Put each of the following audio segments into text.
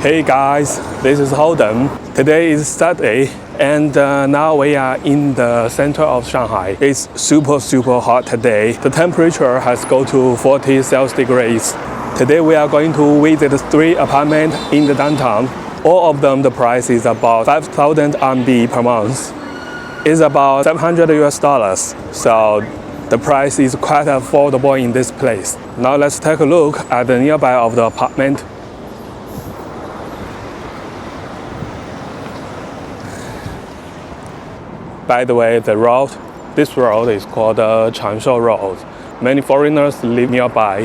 Hey guys, this is Holden. Today is Saturday and now we are in the center of Shanghai. It's super hot today. The temperature has go to 40 Celsius degrees. Today we are going to visit 3 apartments in the downtown. All of them the price is about 5,000 RMB per month. It's about $700 US. So the price is quite affordable in this place. Now let's take a look at the nearby of the apartment. By the way, this road is called Changsha Road. Many foreigners live nearby.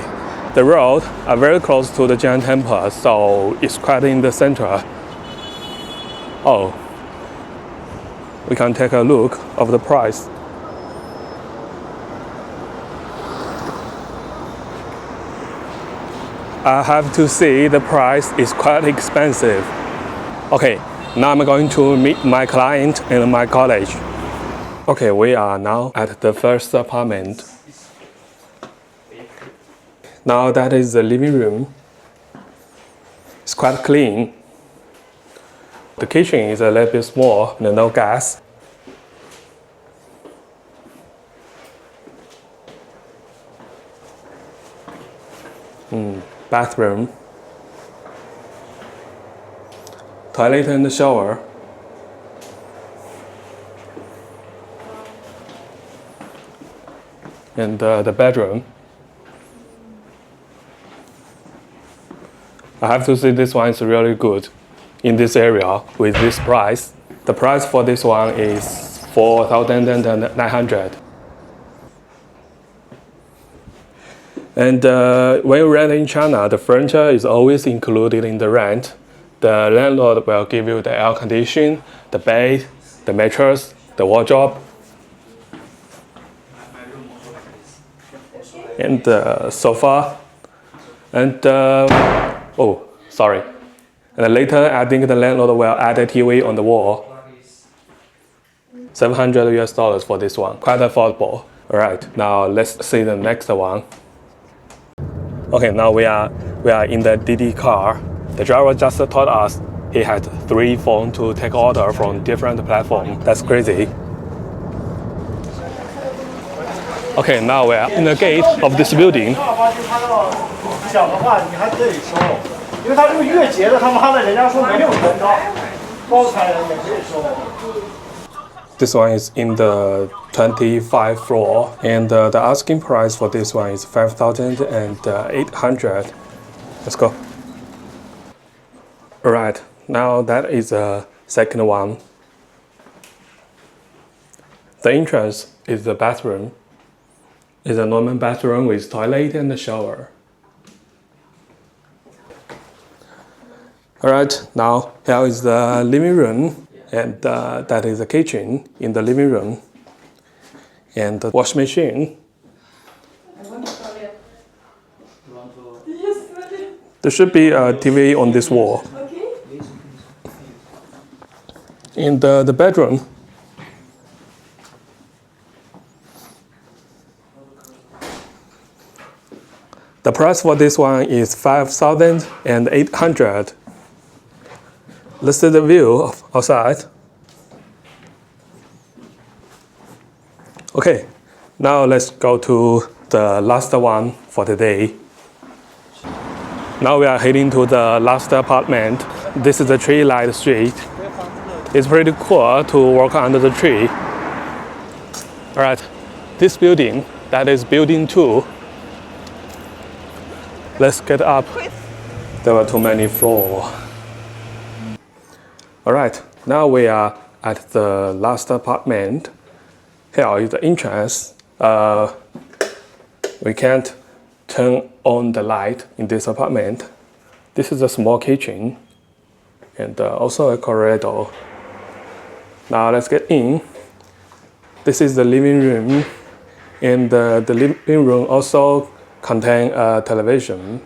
The road are very close to the Jing'an temple, so it's quite in the center. Oh, we can take a look of the price. I have to say the price is quite expensive. Okay, now I'm going to meet my client in my college. Okay, we are now at the first apartment. Now that is the living room. It's quite clean. The kitchen is a little bit small, no gas. Bathroom. Toilet and shower. And the bedroom. I have to say this one is really good in this area with this price. The price for this one is 4,900. And when you rent in China, the furniture is always included in the rent. The landlord will give you the air conditioning, the bed, the mattress, the wardrobe, and the sofa, and oh, sorry. And later, I think the landlord will add a TV on the wall. $700 US for this one, quite affordable. All right, now let's see the next one. Okay, now we are in the DD car. The driver just told us he had 3 phones to take order from different platforms. That's crazy. Okay, now we are in the gate of this building. This one is in the 25th floor, and the asking price for this one is 5,800. Let's go. Alright, now that is the second one. The entrance is the bathroom. It's a normal bathroom with toilet and a shower. Alright, now here is the living room, and that is the kitchen in the living room, and the wash machine. There should be a TV on this wall. In the bedroom, the price for this one is 5,800. Let's see the view outside. Okay, now let's go to the last one for the day. Now we are heading to the last apartment. This is the tree light street. It's pretty cool to walk under the tree. Alright, this building, that is building 2. Let's get up. There were too many floors. Alright, now we are at the last apartment. Here is the entrance. We can't turn on the light in this apartment. This is a small kitchen and also a corridor. Now let's get in. This is the living room, and the living room also contains a television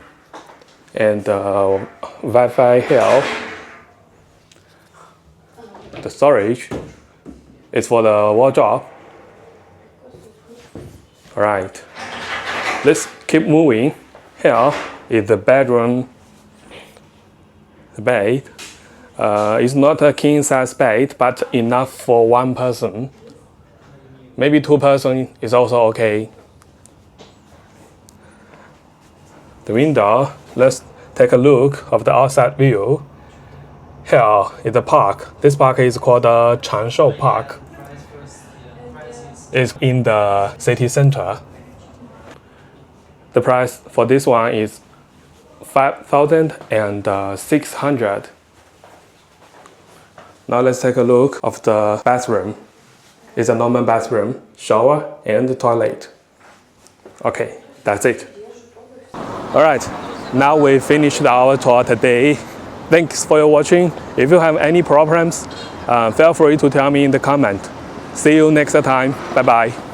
and Wi-Fi here. The storage is for the wardrobe. Alright, let's keep moving. Here is the bedroom. bed. It's not a king size bed, but enough for one person. Maybe two person is also okay. The window, let's take a look of the outside view. Here is the park. This park is called the Changshou Park. It's in the city center. The price for this one is 5,600. Now let's take a look of the bathroom. It's a normal bathroom, shower and toilet. Okay, that's it. Alright, now we finished our tour today. Thanks for your watching. If you have any problems, feel free to tell me in the comment. See you next time. Bye bye.